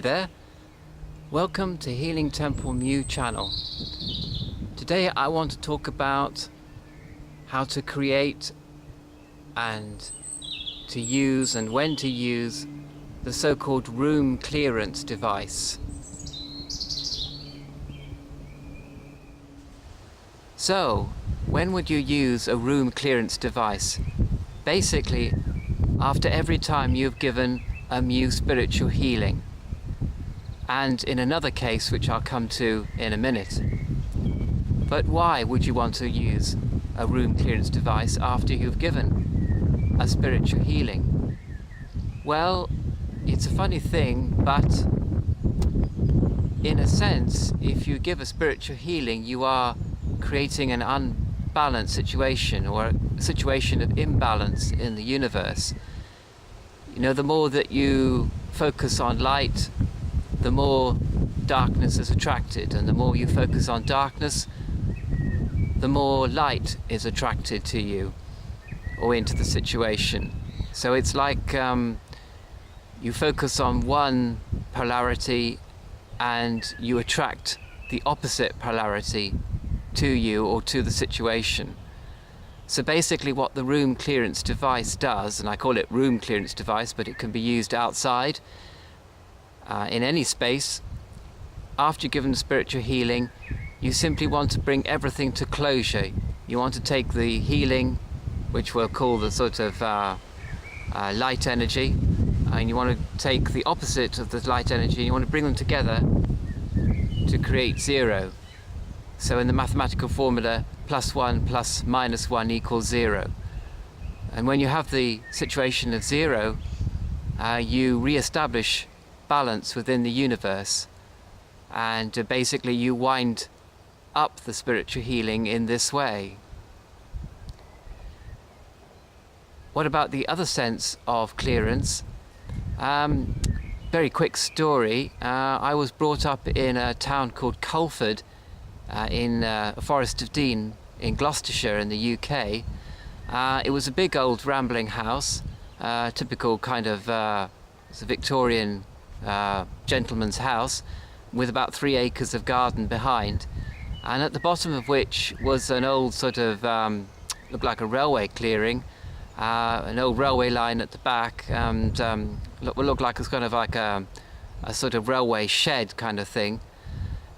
Hi there, welcome to Healing Temple MU channel. Today I want to talk about how to create and to use and when to use the so-called room clearance device. So, when would you use a room clearance device? Basically, after every time you've given a MU spiritual healing. And in another case, which I'll come to in a minute. But why would you want to use a room clearance device after you've given a spiritual healing? Well, it's a funny thing, but in a sense, if you give a spiritual healing, you are creating an unbalanced situation or a situation of imbalance in the universe. You know, the more that you focus on light, the more darkness is attracted, and the more you focus on darkness, the more light is attracted to you or into the situation. So it's like you focus on one polarity and you attract the opposite polarity to you or to the situation. So basically what the room clearance device does, and I call it room clearance device, but it can be used outside, in any space, after you've given spiritual healing, you simply want to bring everything to closure. You want to take the healing, which we'll call the sort of light energy, and you want to take the opposite of the light energy, and you want to bring them together to create zero. So in the mathematical formula, +1 plus -1 equals 0. And when you have the situation of 0, you re-establish balance within the universe, and basically you wind up the spiritual healing in this way. What about the other sense of clearance? Very quick story. I was brought up in a town called Culford in Forest of Dean in Gloucestershire in the UK. It was a big old rambling house, typical kind of it's a Victorian gentleman's house with about 3 acres of garden behind, and at the bottom of which was an old sort of looked like a railway clearing, an old railway line at the back, and looked like it's kind of like a sort of railway shed kind of thing.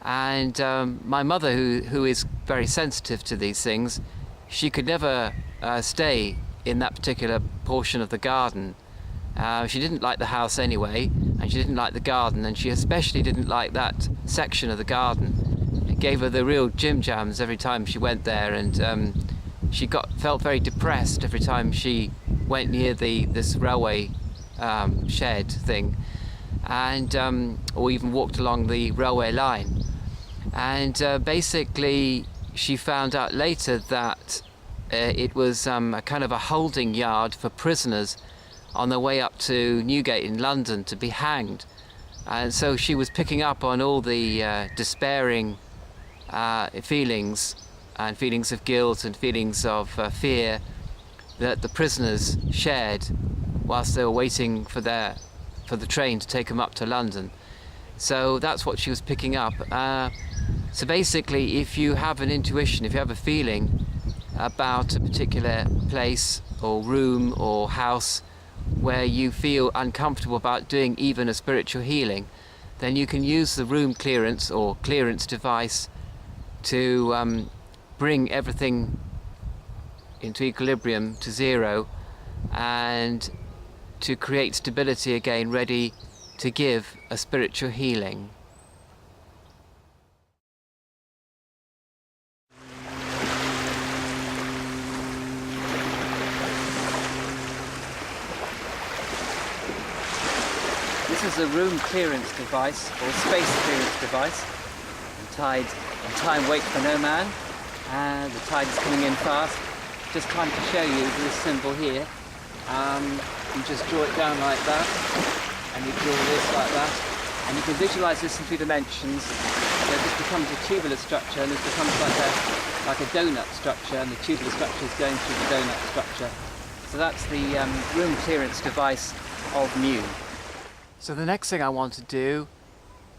And my mother, who is very sensitive to these things, she could never stay in that particular portion of the garden. She didn't like the house anyway, and she didn't like the garden, and she especially didn't like that section of the garden. It gave her the real jim jams every time she went there, and she felt very depressed every time she went near this railway shed thing, and or even walked along the railway line. And basically she found out later that it was a kind of a holding yard for prisoners on their way up to Newgate in London to be hanged. And so she was picking up on all the despairing feelings, and feelings of guilt and feelings of fear that the prisoners shared whilst they were waiting for the train to take them up to London. So that's what she was picking up. So basically, if you have an intuition, if you have a feeling about a particular place or room or house where you feel uncomfortable about doing even a spiritual healing, then you can use the room clearance or clearance device to bring everything into equilibrium to 0 and to create stability again, ready to give a spiritual healing. This is a room clearance device, or space clearance device. Time waits for no man, and the tide is coming in fast. Just time to show you this symbol here. You just draw it down like that, and you draw this like that, and you can visualize this in 2 dimensions. So this becomes a tubular structure, and this becomes like a donut structure, and the tubular structure is going through the donut structure. So that's the room clearance device of MU. So the next thing I want to do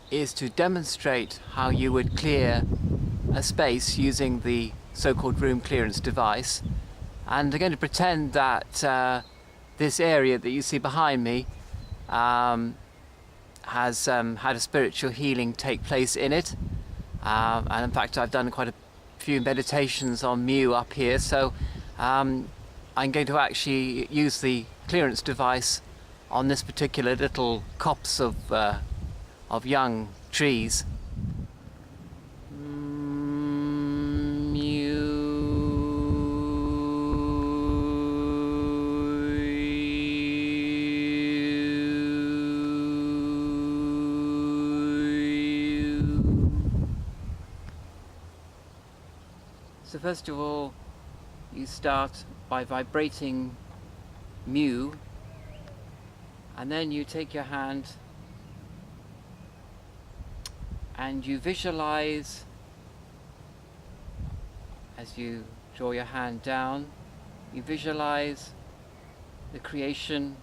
is to demonstrate how you would clear a space using the so-called room clearance device. And I'm going to pretend that this area that you see behind me has had a spiritual healing take place in it. And in fact, I've done quite a few meditations on MU up here, so I'm going to actually use the clearance device on this particular little copse of young trees. So first of all, you start by vibrating MU, and then you take your hand and you visualize, as you draw your hand down, you visualize the creation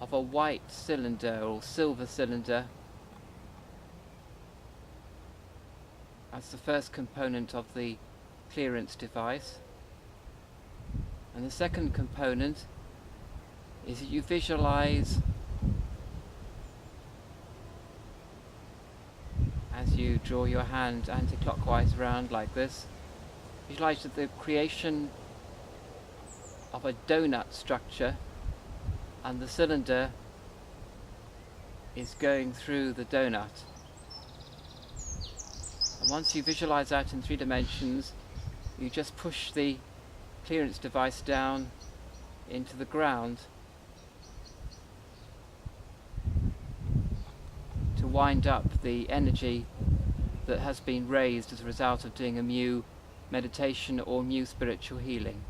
of a white cylinder or silver cylinder. That's the first component of the clearance device. And the second component is that you visualize, as you draw your hand anti-clockwise round like this, visualize the creation of a donut structure, and the cylinder is going through the donut. And once you visualize that in 3 dimensions, you just push the clearance device down into the ground to wind up the energy that has been raised as a result of doing a MU meditation or MU spiritual healing.